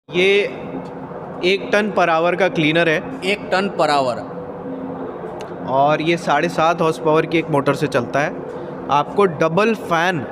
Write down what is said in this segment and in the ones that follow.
ये 1 ton per hour का cleaner है 1 टन पर आवर। और ये 7.5 हॉर्स पावर की एक मोटर से चलता है। आपको double fan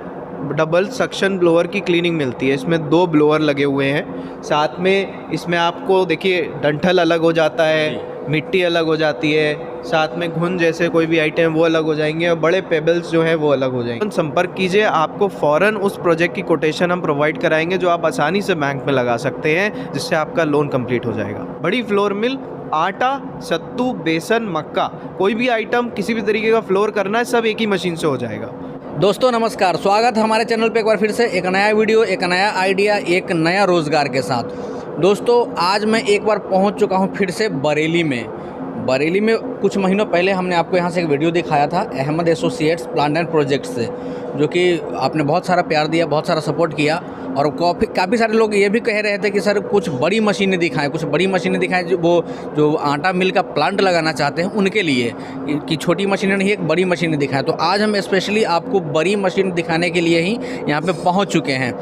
double suction blower की क्लीनिंग मिलती है। इसमें 2 ब्लोअर लगे हुए हैं। साथ में इसमें आपको देखिए डंठल अलग हो जाता है, मिट्टी अलग हो जाती है, साथ में घुन जैसे कोई भी आइटम वो अलग हो जाएंगे और बड़े पेबल्स जो हैं वो अलग हो जाएंगे। संपर्क कीजिए, आपको फ़ौरन उस प्रोजेक्ट की कोटेशन हम प्रोवाइड कराएंगे जो आप आसानी से बैंक में लगा सकते हैं, जिससे आपका लोन कंप्लीट हो जाएगा। बड़ी फ्लोर मिल, आटा, सत्तू, बेसन, मक्का, कोई भी आइटम किसी भी तरीके का फ्लोर करना है सब एक ही मशीन से हो जाएगा। दोस्तों नमस्कार, स्वागत है हमारे चैनल पे एक बार फिर से एक नया वीडियो, एक नया आइडिया, एक नया रोज़गार के साथ। दोस्तों आज मैं एक बार पहुंच चुका हूं फिर से बरेली में कुछ महीनों पहले हमने आपको यहां से एक वीडियो दिखाया था Ahmed Associates Plant and Project से, जो कि आपने बहुत सारा प्यार दिया, बहुत सारा सपोर्ट किया। और काफ़ी सारे लोग ये भी कह रहे थे कि सर कुछ बड़ी मशीनें दिखाएं, जो आटा मिल का प्लांट लगाना चाहते हैं उनके लिए, कि छोटी मशीनें नहीं, एक बड़ी मशीनें दिखाएं। तो आज हम स्पेशली आपको बड़ी मशीन दिखाने के लिए ही यहाँ पे पहुँच चुके हैं।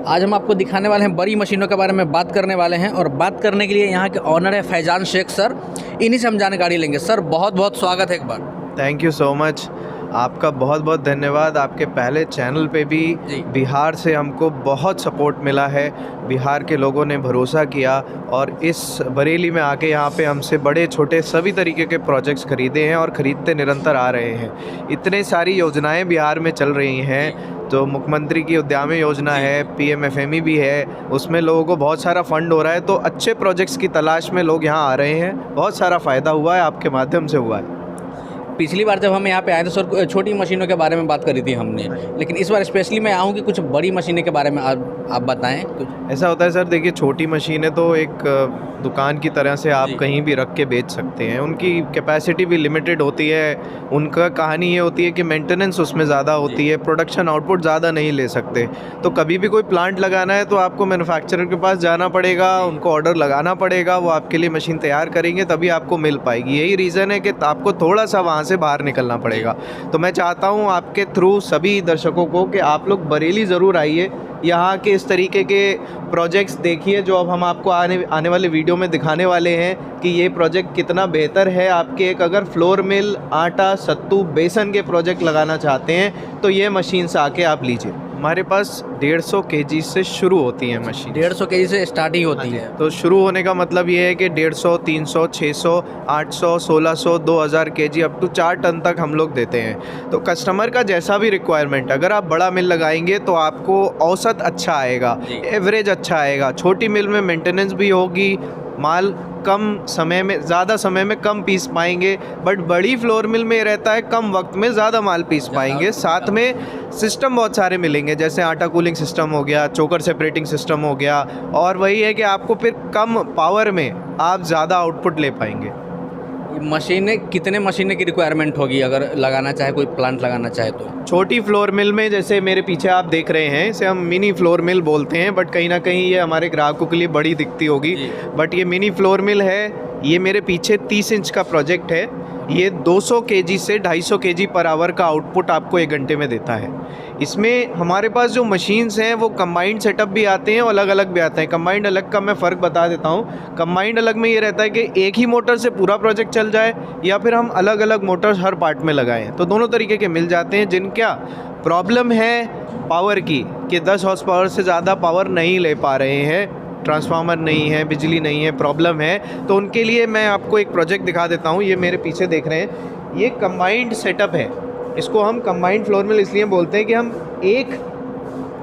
आज हम आपको दिखाने वाले हैं, बड़ी मशीनों के बारे में बात करने वाले हैं। और बात करने के लिए यहाँ के ऑनर है फैजान शेख सर, इन्हीं से हम जानकारी लेंगे। सर बहुत बहुत स्वागत है एक बार। थैंक यू सो मच, आपका बहुत बहुत धन्यवाद। आपके पहले चैनल पे भी बिहार से हमको बहुत सपोर्ट मिला है, बिहार के लोगों ने भरोसा किया और इस बरेली में आके यहाँ पे हमसे बड़े छोटे सभी तरीके के प्रोजेक्ट्स खरीदे हैं और ख़रीदते निरंतर आ रहे हैं। इतने सारी योजनाएं बिहार में चल रही हैं, तो मुख्यमंत्री की उद्यमी योजना है, PMFME भी है, उसमें लोगों को बहुत सारा फंड हो रहा है। तो अच्छे प्रोजेक्ट्स की तलाश में लोग यहाँ आ रहे हैं, बहुत सारा फ़ायदा हुआ है, आपके माध्यम से हुआ है। पिछली बार जब हम यहाँ पे आए थे सर छोटी मशीनों के बारे में बात करी थी हमने, लेकिन इस बार स्पेशली मैं आऊँ कि कुछ बड़ी मशीनें के बारे में आप बताएं कुछ। ऐसा होता है सर, देखिए छोटी मशीनें तो एक दुकान की तरह से आप कहीं भी रख के बेच सकते हैं, उनकी कैपेसिटी भी लिमिटेड होती है। उनका कहानी ये होती है कि मेंटेनेंस उसमें ज़्यादा होती है, प्रोडक्शन आउटपुट ज़्यादा नहीं ले सकते। तो कभी भी कोई प्लांट लगाना है तो आपको मैन्युफैक्चरर के पास जाना पड़ेगा, उनको ऑर्डर लगाना पड़ेगा, वो आपके लिए मशीन तैयार करेंगे, तभी आपको मिल पाएगी। यही रीज़न है कि आपको थोड़ा सा वहाँ से बाहर निकलना पड़ेगा। तो मैं चाहता हूँ आपके थ्रू सभी दर्शकों को कि आप लोग बरेली ज़रूर आइए, यहाँ के इस तरीके के प्रोजेक्ट्स देखिए जो अब हम आपको आने वाले वीडियो में दिखाने वाले हैं कि ये प्रोजेक्ट कितना बेहतर है। आपके एक अगर फ्लोर मिल, आटा, सत्तू, बेसन के प्रोजेक्ट लगाना चाहते हैं तो ये मशीन से आके आप लीजिए। हमारे पास 150 kg से शुरू होती है मशीन। 150 kg से स्टार्टिंग होती है। तो शुरू होने का मतलब ये है कि 150, 300, 600, 800, 1600, 2000 kg अप टू 4 टन तक हम लोग देते हैं। तो कस्टमर का जैसा भी रिक्वायरमेंट, अगर आप बड़ा मिल लगाएंगे तो आपको औसत अच्छा आएगा, एवरेज अच्छा आएगा। छोटी मिल में मेंटेनेंस भी होगी, माल कम समय में, ज़्यादा समय में कम पीस पाएंगे। बट बड़ी फ्लोर मिल में रहता है कम वक्त में ज़्यादा माल पीस पाएंगे। साथ में सिस्टम बहुत सारे मिलेंगे, जैसे आटा कूलिंग सिस्टम हो गया, चोकर सेपरेटिंग सिस्टम हो गया, और वही है कि आपको फिर कम पावर में आप ज़्यादा आउटपुट ले पाएंगे। मशीनें, कितने मशीनें की रिक्वायरमेंट होगी अगर लगाना चाहे, कोई प्लांट लगाना चाहे तो? छोटी फ्लोर मिल में, जैसे मेरे पीछे आप देख रहे हैं, इसे हम मिनी फ्लोर मिल बोलते हैं, बट कहीं ना कहीं ये हमारे ग्राहकों के लिए बड़ी दिखती होगी, बट ये मिनी फ्लोर मिल है। ये मेरे पीछे 30 इंच का प्रोजेक्ट है। ये 200 kg से 250 kg पर आवर का आउटपुट आपको 1 घंटे में देता है। इसमें हमारे पास जो मशीन्स हैं वो कंबाइंड सेटअप भी आते हैं और अलग अलग भी आते हैं। कंबाइंड अलग का मैं फ़र्क बता देता हूँ। कंबाइंड अलग में ये रहता है कि एक ही मोटर से पूरा प्रोजेक्ट चल जाए, या फिर हम अलग अलग मोटर्स हर पार्ट में लगाएं, तो दोनों तरीके के मिल जाते हैं। जिनका प्रॉब्लम है पावर की, कि 10 हॉर्स पावर से ज़्यादा पावर नहीं ले पा रहे हैं, ट्रांसफार्मर नहीं है, बिजली नहीं है, प्रॉब्लम है, तो उनके लिए मैं आपको एक प्रोजेक्ट दिखा देता हूँ। ये मेरे पीछे देख रहे हैं, ये कंबाइंड सेटअप है। इसको हम कंबाइंड फ्लोर मिल इसलिए बोलते हैं कि हम एक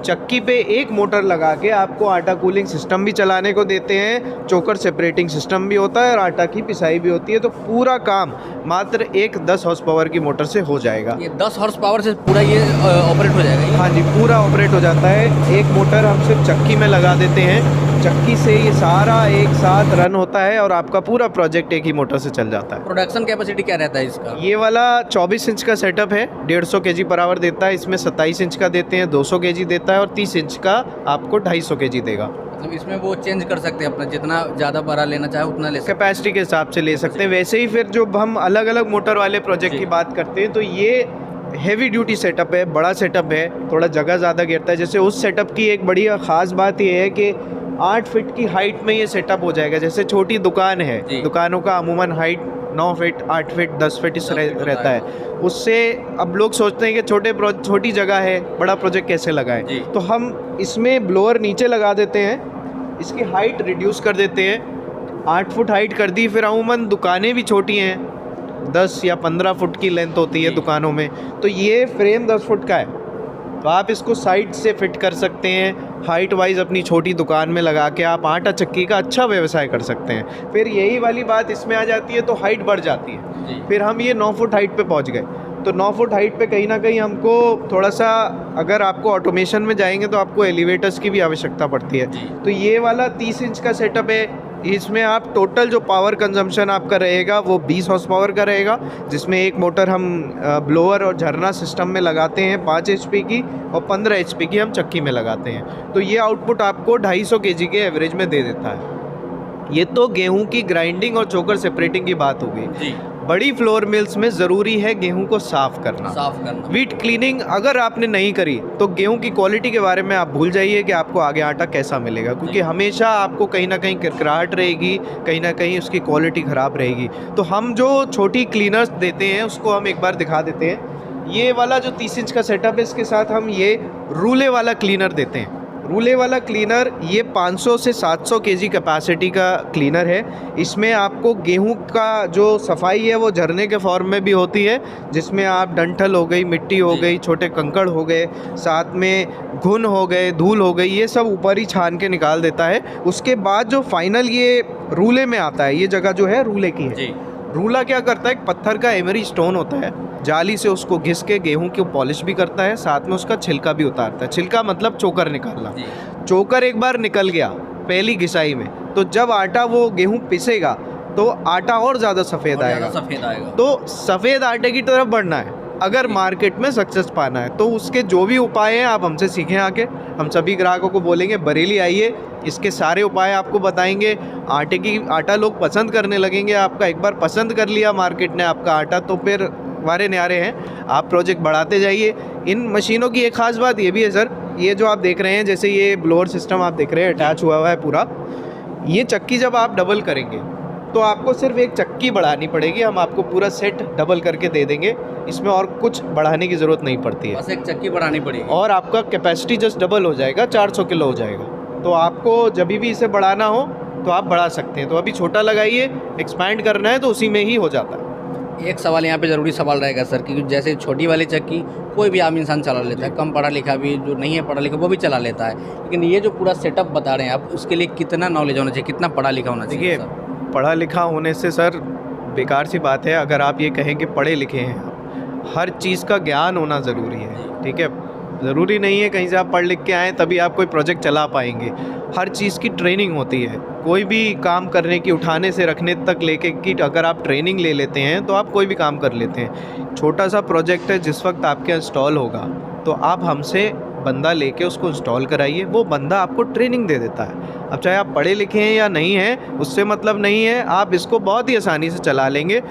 चक्की पे एक मोटर लगा के आपको आटा कूलिंग सिस्टम भी चलाने को देते हैं, चोकर सेपरेटिंग सिस्टम भी होता है और आटा की पिसाई भी होती है। तो पूरा काम मात्र एक 10 हॉर्स पावर की मोटर से हो जाएगा। ये 10 हॉर्स पावर से पूरा ये ऑपरेट हो जाएगा? हाँ जी, पूरा ऑपरेट हो जाता है। एक मोटर हम सिर्फ चक्की में लगा देते हैं, चक्की से ये सारा एक साथ रन होता है और आपका पूरा प्रोजेक्ट एक ही मोटर से चल जाता है। प्रोडक्शन कैपेसिटी क्या रहता है इसका? ये वाला 24 इंच का सेटअप है, 150 kg पर आवर देता है। इसमें 27 इंच का देते हैं, 200 kg देता है, और 30 इंच का आपको 250 kg देगा। मतलब इसमें वो चेंज कर सकते हैं अपना, जितना ज़्यादा बड़ा लेना चाहे उतना ले सकते हैं, कैपेसिटी के हिसाब से ले सकते हैं। वैसे ही फिर जो हम अलग अलग मोटर वाले प्रोजेक्ट की बात करते हैं, तो ये हेवी ड्यूटी सेटअप है, बड़ा सेटअप है, थोड़ा जगह ज़्यादा घेरता है। जैसे उस सेटअप की एक बड़ी ख़ास बात ये है कि 8 फीट की हाइट में ये सेटअप हो जाएगा। जैसे छोटी दुकान है, दुकानों का अमूमन हाइट 9 फीट, 8 फीट, 10 फीट इस रहता है। उससे अब लोग सोचते हैं कि छोटी जगह है, बड़ा प्रोजेक्ट कैसे लगाएं। तो हम इसमें ब्लोअर नीचे लगा देते हैं, इसकी हाइट रिड्यूस कर देते हैं, 8 फुट हाइट कर दी। फिर अमूमन दुकानें भी छोटी हैं, 10 या 15 फुट की लेंथ होती है दुकानों में, तो ये फ्रेम 10 फुट का है, तो आप इसको साइड से फिट कर सकते हैं। हाइट वाइज अपनी छोटी दुकान में लगा के आप आटा चक्की का अच्छा व्यवसाय कर सकते हैं। फिर यही वाली बात इसमें आ जाती है, तो हाइट बढ़ जाती है। फिर हम ये 9 फुट हाइट पे पहुंच गए, तो 9 फुट हाइट पे कहीं ना कहीं हमको थोड़ा सा, अगर आपको ऑटोमेशन में जाएंगे तो आपको एलिवेटर्स की भी आवश्यकता पड़ती है। तो ये वाला 30 इंच का सेटअप है, इसमें आप टोटल जो पावर कंजम्पशन आपका रहेगा वो 20 हॉर्स पावर का रहेगा, जिसमें एक मोटर हम ब्लोअर और झरना सिस्टम में लगाते हैं 5 HP की, और 15 HP की हम चक्की में लगाते हैं। तो ये आउटपुट आपको 250 kg के एवरेज में दे देता है। ये तो गेहूं की ग्राइंडिंग और चोकर सेपरेटिंग की बात हो गई। बड़ी फ्लोर मिल्स में ज़रूरी है गेहूं को साफ़ करना। वीट क्लीनिंग अगर आपने नहीं करी तो गेहूं की क्वालिटी के बारे में आप भूल जाइए कि आपको आगे आटा कैसा मिलेगा, क्योंकि हमेशा आपको कहीं ना कहीं किरकिराहट रहेगी, कहीं ना कहीं उसकी क्वालिटी ख़राब रहेगी। तो हम जो छोटी क्लीनर्स देते हैं उसको हम एक बार दिखा देते हैं। ये वाला जो 30 इंच का सेटअप है, इसके साथ हम ये रूले वाला क्लीनर देते हैं। रूले वाला क्लीनर ये 500 से 700 kg कैपेसिटी का क्लीनर है। इसमें आपको गेहूं का जो सफाई है वो झरने के फॉर्म में भी होती है, जिसमें आप डंठल हो गई, मिट्टी हो गई, छोटे कंकड़ हो गए, साथ में घुन हो गए, धूल हो गई, ये सब ऊपर ही छान के निकाल देता है। उसके बाद जो फाइनल ये रूले में आता है, ये जगह जो है रूले की है। रूला क्या करता है, एक पत्थर का एमरी स्टोन होता है, जाली से उसको घिस के गेहूं की पॉलिश भी करता है, साथ में उसका छिलका भी उतारता है। छिलका मतलब चोकर निकालना। चोकर एक बार निकल गया पहली घिसाई में, तो जब आटा वो गेहूं पिसेगा तो आटा और ज़्यादा सफ़ेद आएगा। तो सफ़ेद आटे की तरफ बढ़ना है अगर मार्केट में सक्सेस पाना है, तो उसके जो भी उपाय हैं आप हमसे सीखें आके। हम सभी ग्राहकों को बोलेंगे बरेली आइए, इसके सारे उपाय आपको बताएंगे। आटा लोग पसंद करने लगेंगे। आपका एक बार पसंद कर लिया मार्केट ने आपका आटा, तो फिर वारे न्यारे हैं, आप प्रोजेक्ट बढ़ाते जाइए। इन मशीनों की एक ख़ास बात ये भी है सर, ये जो आप देख रहे हैं, जैसे ये ब्लोअर सिस्टम आप देख रहे हैं अटैच हुआ है पूरा, ये चक्की जब आप डबल करेंगे तो आपको सिर्फ एक चक्की बढ़ानी पड़ेगी, हम आपको पूरा सेट डबल करके दे देंगे। इसमें और कुछ बढ़ाने की ज़रूरत नहीं पड़ती है, बस एक चक्की बढ़ानी पड़ेगी और आपका कैपेसिटी जस्ट डबल हो जाएगा, 400 किलो हो जाएगा। तो आपको जब भी इसे बढ़ाना हो तो आप बढ़ा सकते हैं। तो अभी छोटा लगाइए, एक्सपैंड करना है तो उसी में ही हो जाता है। एक सवाल यहाँ पे ज़रूरी सवाल रहेगा सर, कि जैसे छोटी वाली चक्की कोई भी आम इंसान चला लेता है, कम पढ़ा लिखा भी, जो नहीं है पढ़ा लिखा वो भी चला लेता है, लेकिन ये जो पूरा सेटअप बता रहे हैं आप, उसके लिए कितना नॉलेज होना चाहिए, कितना पढ़ा लिखा होना चाहिए? देखिए, पढ़ा लिखा होने से सर बेकार सी बात है अगर आप ये कहें कि पढ़े लिखे हैं। हर चीज़ का ज्ञान होना ज़रूरी है, ठीक है। ज़रूरी नहीं है कहीं से आप पढ़ लिख के आएँ तभी आप कोई प्रोजेक्ट चला पाएंगे। हर चीज़ की ट्रेनिंग होती है, कोई भी काम करने की, उठाने से रखने तक लेके कि अगर आप ट्रेनिंग ले लेते हैं तो आप कोई भी काम कर लेते हैं। छोटा सा प्रोजेक्ट है, जिस वक्त आपके इंस्टॉल होगा तो आप हमसे बंदा लेके उसको इंस्टॉल कराइए, वो बंदा आपको ट्रेनिंग दे देता है। अब चाहे आप पढ़े लिखे हैं या नहीं हैं, उससे मतलब नहीं है, आप इसको बहुत ही आसानी से चला लेंगे।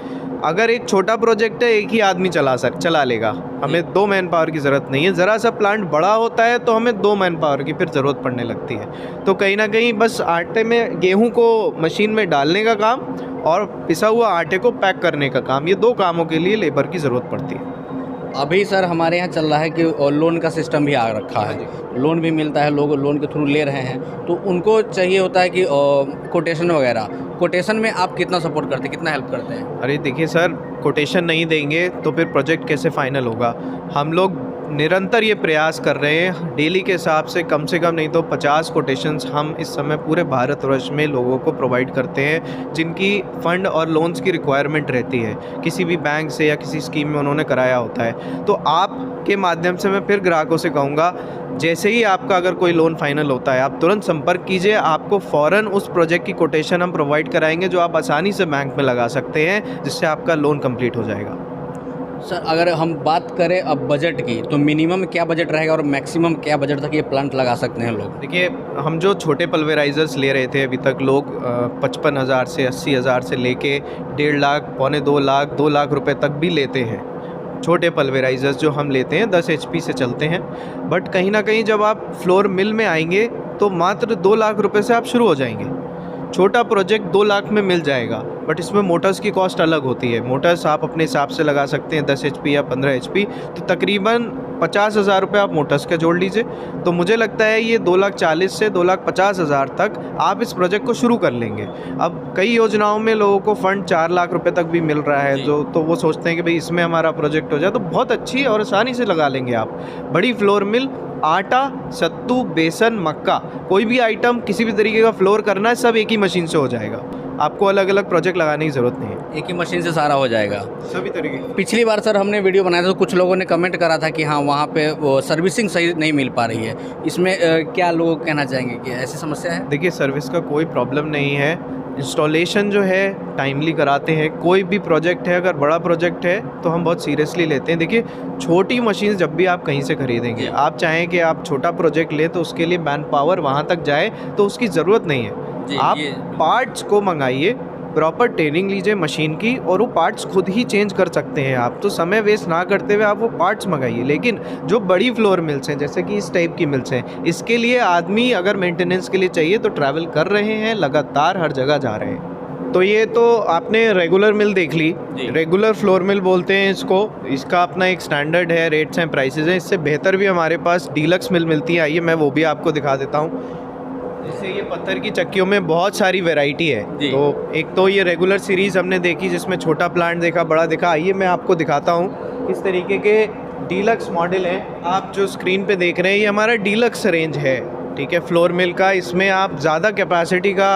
अगर एक छोटा प्रोजेक्ट है, एक ही आदमी चला लेगा, हमें 2 मैन पावर की ज़रूरत नहीं है। ज़रा सा प्लांट बड़ा होता है तो हमें 2 मैन पावर की फिर ज़रूरत पड़ने लगती है। तो कहीं ना कहीं बस आटे में, गेहूं को मशीन में डालने का काम और पिसा हुआ आटे को पैक करने का काम, ये 2 कामों के लिए लेबर की ज़रूरत पड़ती है। अभी सर हमारे यहाँ चल रहा है कि लोन का सिस्टम भी आ रखा है, लोन भी मिलता है, लोग लोन के थ्रू ले रहे हैं, तो उनको चाहिए होता है कि कोटेशन वगैरह। कोटेशन में आप कितना सपोर्ट करते हैं, कितना हेल्प करते हैं? अरे देखिए सर, कोटेशन नहीं देंगे तो फिर प्रोजेक्ट कैसे फाइनल होगा। हम लोग निरंतर ये प्रयास कर रहे हैं, डेली के हिसाब से कम नहीं तो 50 कोटेशंस हम इस समय पूरे भारतवर्ष में लोगों को प्रोवाइड करते हैं, जिनकी फ़ंड और लोन्स की रिक्वायरमेंट रहती है, किसी भी बैंक से या किसी स्कीम में उन्होंने कराया होता है। तो आपके माध्यम से मैं फिर ग्राहकों से कहूँगा, जैसे ही आपका अगर कोई लोन फाइनल होता है आप तुरंत संपर्क कीजिए, आपको फ़ौरन उस प्रोजेक्ट की कोटेशन हम प्रोवाइड कराएंगे, जो आप आसानी से बैंक में लगा सकते हैं, जिससे आपका लोन कंप्लीट हो जाएगा। सर अगर हम बात करें अब बजट की, तो मिनिमम क्या बजट रहेगा और मैक्सिमम क्या बजट तक ये प्लांट लगा सकते हैं लोग? देखिए, हम जो छोटे पल्वेराइजर्स ले रहे थे अभी तक लोग 55,000 से 80,000 से लेके 1.5 लाख, पौने 2 लाख, 2 लाख रुपए तक भी लेते हैं। छोटे पल्वेराइजर्स जो हम लेते हैं 10 HP से चलते हैं। बट कहीं ना कहीं जब आप फ्लोर मिल में आएंगे तो मात्र 2 लाख रुपए से आप शुरू हो जाएंगे। छोटा प्रोजेक्ट 2 लाख में मिल जाएगा, बट इसमें मोटर्स की कॉस्ट अलग होती है। मोटर्स आप अपने हिसाब से लगा सकते हैं, 10 HP या 15 HP, तो तकरीबन 50,000 रुपये आप मोटर्स के जोड़ लीजिए। तो मुझे लगता है ये 2,40,000 से 2,50,000 तक आप इस प्रोजेक्ट को शुरू कर लेंगे। अब कई योजनाओं में लोगों को फंड 4 लाख रुपए तक भी मिल रहा है, जो तो वो सोचते हैं कि भाई इसमें हमारा प्रोजेक्ट हो जाए, तो बहुत अच्छी और आसानी से लगा लेंगे आप। बड़ी फ्लोर मिल, आटा, सत्तू, बेसन, मक्का, कोई भी आइटम किसी भी तरीके का फ्लोर करना है, सब एक ही मशीन से हो जाएगा। आपको अलग अलग प्रोजेक्ट लगाने की ज़रूरत नहीं है, एक ही मशीन से सारा हो जाएगा सभी तरीके। पिछली बार सर हमने वीडियो बनाया था तो कुछ लोगों ने कमेंट करा था कि हाँ वहाँ पे वो सर्विसिंग सही नहीं मिल पा रही है। इसमें क्या लोग कहना चाहेंगे कि ऐसी समस्या है? देखिए, सर्विस का कोई प्रॉब्लम नहीं है। इंस्टॉलेशन जो है टाइमली कराते हैं। कोई भी प्रोजेक्ट है, अगर बड़ा प्रोजेक्ट है तो हम बहुत सीरियसली लेते हैं। देखिए, छोटी मशीन जब भी आप कहीं से खरीदेंगे, आप चाहें कि आप छोटा प्रोजेक्ट लें तो उसके लिए मैन पावर वहाँ तक जाए तो उसकी ज़रूरत नहीं है। आप पार्ट्स को मंगाइए, प्रॉपर ट्रेनिंग लीजिए मशीन की, और वो पार्ट्स खुद ही चेंज कर सकते हैं आप। तो समय वेस्ट ना करते हुए आप वो पार्ट्स मंगाइए। लेकिन जो बड़ी फ्लोर मिल्स हैं, जैसे कि इस टाइप की मिल्स हैं, इसके लिए आदमी अगर मेंटेनेंस के लिए चाहिए तो ट्रैवल कर रहे हैं, लगातार हर जगह जा रहे हैं। तो ये तो आपने रेगुलर मिल देख ली, रेगुलर फ्लोर मिल बोलते हैं इसको। इसका अपना एक स्टैंडर्ड है, रेट्स हैं, प्राइसेस हैं। इससे बेहतर भी हमारे पास डीलक्स मिल मिलती है। आइए मैं वो भी आपको दिखा देता हूँ। जैसे ये पत्थर की चक्कियों में बहुत सारी वैरायटी है। तो एक तो ये रेगुलर सीरीज़ हमने देखी जिसमें छोटा प्लांट देखा, बड़ा देखा। आइए मैं आपको दिखाता हूँ किस तरीके के डीलक्स मॉडल हैं। आप जो स्क्रीन पे देख रहे हैं ये हमारा डीलक्स रेंज है, ठीक है, फ्लोर मिल का। इसमें आप ज़्यादा कैपेसिटी का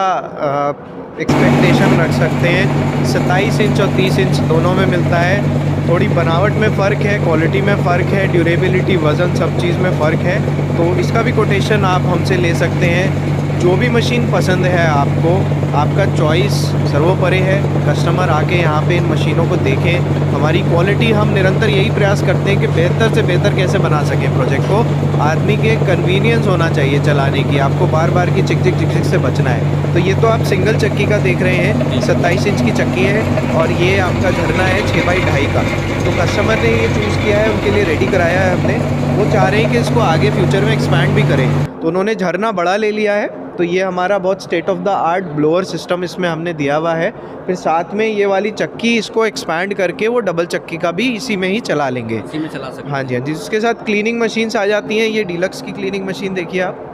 एक्सपेक्टेशन रख सकते हैं। 27 इंच और 30 इंच दोनों में मिलता है। थोड़ी बनावट में फ़र्क है, क्वालिटी में फ़र्क है, ड्यूरेबिलिटी, वज़न, सब चीज़ में फ़र्क है। तो इसका भी कोटेशन आप हमसे ले सकते हैं। जो भी मशीन पसंद है आपको, आपका चॉइस सर्वोपरि है। कस्टमर आके यहाँ पे इन मशीनों को देखें। हमारी क्वालिटी, हम निरंतर यही प्रयास करते हैं कि बेहतर से बेहतर कैसे बना सकें प्रोजेक्ट को। आदमी के कन्वीनियंस होना चाहिए चलाने की, आपको बार बार की चिक चिक से बचना है। तो ये तो आप सिंगल चक्की का देख रहे हैं, 27 इंच की चक्की है, और ये आपका झरना है 6x2.5 का। तो कस्टमर ने ये चूज़ किया है, उनके लिए रेडी कराया है हमने। वो चाह रहे हैं कि इसको आगे फ्यूचर में एक्सपैंड भी करें, तो उन्होंने झरना बड़ा ले लिया है। तो ये हमारा बहुत state of the art blower system इसमें हमने दिया हुआ है। फिर साथ में ये वाली चक्की, इसको एक्सपैंड करके वो डबल चक्की का भी इसी में ही चला लेंगे, इसी में चला सकते हैं। हाँ जी, हाँ जी। इसके साथ क्लीनिंग मशीन्स आ जाती हैं। ये डीलक्स की क्लीनिंग मशीन देखिए आप,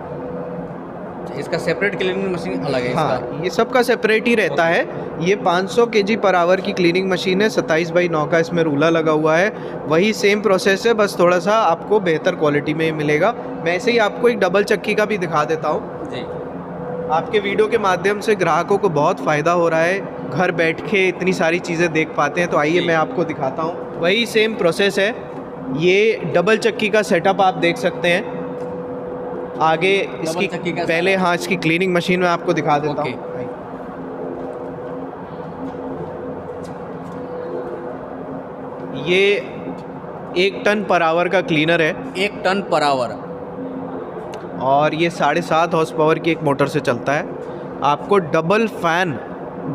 इसका सेपरेट क्लीनिंग मशीन अलग है। हाँ, ये सबका सेपरेट ही रहता है। ये 500 kg/h की क्लीनिंग मशीन है, 27x9 का इसमें रूला लगा हुआ है। वही सेम प्रोसेस है, बस थोड़ा सा आपको बेहतर क्वालिटी में मिलेगा। मैं ऐसे ही आपको एक डबल चक्की का भी दिखा देता हूँ जी। आपके वीडियो के माध्यम से ग्राहकों को बहुत फ़ायदा हो रहा है, घर बैठ के इतनी सारी चीज़ें देख पाते हैं। तो आइए मैं आपको दिखाता हूँ। वही सेम प्रोसेस है। ये डबल चक्की का सेटअप आप देख सकते हैं। आगे इसकी पहले, हाँ, इसकी क्लीनिंग मशीन में आपको दिखा देता हूँ। ये 1 टन पर आवर का क्लीनर है। 1 टन पर आवर, और ये 7.5 हॉर्स पावर की एक मोटर से चलता है। आपको double fan,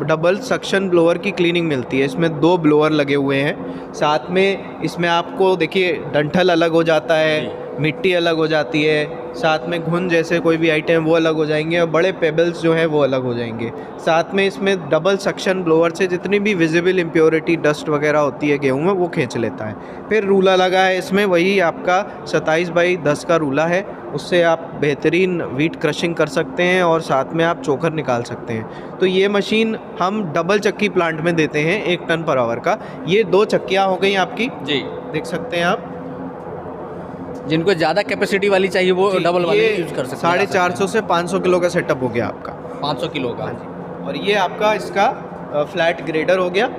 double suction blower की क्लीनिंग मिलती है। इसमें 2 ब्लोअर लगे हुए हैं। साथ में इसमें आपको देखिए डंठल अलग हो जाता है, मिट्टी अलग हो जाती है, साथ में घुन जैसे कोई भी आइटम वो अलग हो जाएंगे, और बड़े पेबल्स जो हैं वो अलग हो जाएंगे। साथ में इसमें डबल सक्शन ब्लोअर से जितनी भी विजिबल इम्प्योरिटी, डस्ट वगैरह होती है गेहूँ में, वो खींच लेता है। फिर रूला लगा है इसमें, वही आपका 27x10 का रूला है। उससे आप बेहतरीन वीट क्रशिंग कर सकते हैं, और साथ में आप चोकर निकाल सकते हैं। तो ये मशीन हम डबल चक्की प्लांट में देते हैं, 1 टन पर आवर का। ये 2 चक्कियाँ हो गई आपकी जी, देख सकते हैं आप। जिनको ज़्यादा कैपेसिटी वाली चाहिए वो डबल वाली यूज़ कर सकते हैं। 450 से 500 किलो का सेटअप हो गया आपका, 500 किलो का। और ये आपका इसका फ्लैट ग्रेडर हो गया,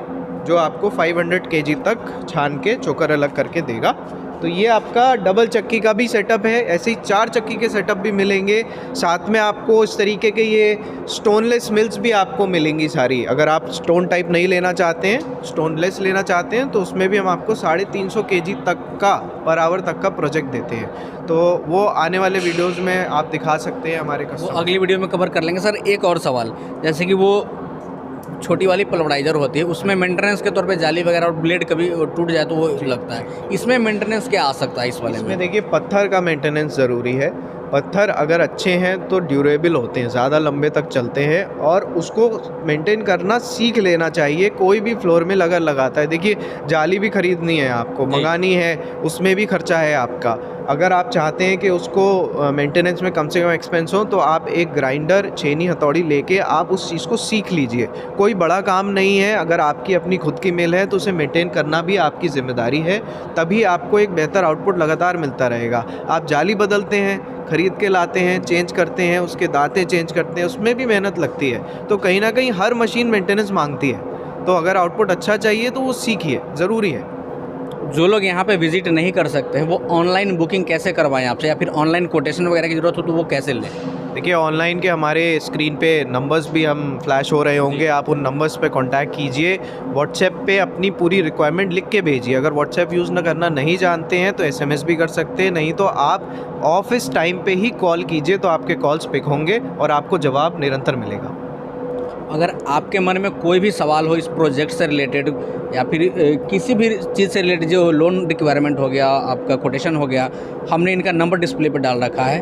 जो आपको 500 kg तक छान के चोकर अलग करके देगा। तो ये आपका डबल चक्की का भी सेटअप है। ऐसे ही 4 चक्की के सेटअप भी मिलेंगे। साथ में आपको इस तरीके के ये स्टोनलेस मिल्स भी आपको मिलेंगी सारी। अगर आप स्टोन टाइप नहीं लेना चाहते हैं, स्टोनलेस लेना चाहते हैं, तो उसमें भी हम आपको 350 kg तक का पर आवर तक का प्रोजेक्ट देते हैं। तो वो आने वाले वीडियोज़ में आप दिखा सकते हैं हमारे कस्टमर। वो अगली वीडियो में कवर कर लेंगे। सर एक और सवाल, जैसे कि वो छोटी वाली पल्वराइज़र होती है, उसमें मेंटेनेंस के तौर पे जाली वगैरह और ब्लेड कभी टूट जाए तो वो लगता है, इसमें मेंटेनेंस क्या आ सकता है इस वाले में? इसमें देखिए पत्थर का मेंटेनेंस ज़रूरी है। पत्थर अगर अच्छे हैं तो ड्यूरेबल होते हैं, ज़्यादा लंबे तक चलते हैं और उसको मेंटेन करना सीख लेना चाहिए। कोई भी फ्लोर मिल अगर लगाता है, देखिए जाली भी ख़रीदनी है आपको, मंगानी है, उसमें भी खर्चा है आपका। अगर आप चाहते हैं कि उसको मेंटेनेंस में कम से कम एक्सपेंस हो, तो आप एक ग्राइंडर, छेनी, हथौड़ी लेके आप उस चीज़ को सीख लीजिए। कोई बड़ा काम नहीं है। अगर आपकी अपनी खुद की मिल है तो उसे मेंटेन करना भी आपकी ज़िम्मेदारी है, तभी आपको एक बेहतर आउटपुट लगातार मिलता रहेगा। आप जाली बदलते हैं, ख़रीद के लाते हैं, चेंज करते हैं, उसके दांतें चेंज करते हैं, उसमें भी मेहनत लगती है। तो कहीं ना कहीं हर मशीन मेंटेनेंस मांगती है। तो अगर आउटपुट अच्छा चाहिए तो वो सीखिए, ज़रूरी है। जो लोग यहाँ पे विजिट नहीं कर सकते हैं वो ऑनलाइन बुकिंग कैसे करवाएं आपसे, या फिर ऑनलाइन कोटेशन वगैरह की ज़रूरत हो तो वो कैसे लें? देखिए, ऑनलाइन के हमारे स्क्रीन पे नंबर्स भी हम फ्लैश हो रहे होंगे, आप उन नंबर्स पे कांटेक्ट कीजिए। व्हाट्सएप पे अपनी पूरी रिक्वायरमेंट लिख के भेजिए। अगर व्हाट्सएप यूज़ ना करना नहीं जानते हैं तो एसएमएस भी कर सकते हैं, नहीं तो आप ऑफिस टाइम पे ही कॉल कीजिए, तो आपके कॉल्स पिक होंगे और आपको जवाब निरंतर मिलेगा। अगर आपके मन में कोई भी सवाल हो इस प्रोजेक्ट से रिलेटेड या फिर किसी भी चीज़ से रिलेटेड, जो लोन रिक्वायरमेंट हो गया, आपका कोटेशन हो गया, हमने इनका नंबर डिस्प्ले पे डाल रखा है,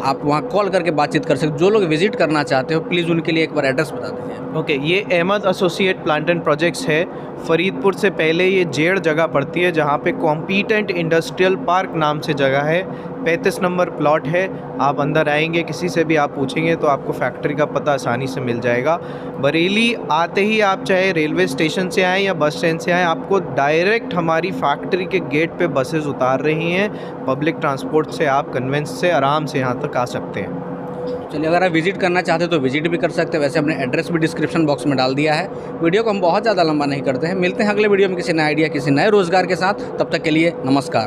आप वहाँ कॉल करके बातचीत कर सकते। जो लोग विजिट करना चाहते हो प्लीज़ उनके लिए एक बार एड्रेस बता दीजिए। ओके, ये Ahmed Associate Plant and Projects है। फरीदपुर से पहले ये जेड़ जगह पड़ती है, जहाँ पे कॉम्पिटेंट इंडस्ट्रियल पार्क नाम से जगह है। 35 नंबर प्लॉट है। आप अंदर आएंगे, किसी से भी आप पूछेंगे तो आपको फैक्ट्री का पता आसानी से मिल जाएगा। बरेली आते ही आप चाहे रेलवे स्टेशन से आएँ या बस स्टैंड से आएँ, आपको डायरेक्ट हमारी फैक्ट्री के गेट पे बसेस उतार रही हैं। पब्लिक ट्रांसपोर्ट से आप कन्वेंस से आराम से यहाँ तक आ सकते हैं। चलिए, अगर आप विजिट करना चाहते हो तो विजिट भी कर सकते हैं। वैसे हमने एड्रेस भी डिस्क्रिप्शन बॉक्स में डाल दिया है। वीडियो को हम बहुत ज़्यादा लंबा नहीं करते हैं। मिलते हैं अगले वीडियो में किसी नए आइडिया, किसी नए रोज़गार के साथ। तब तक के लिए नमस्कार।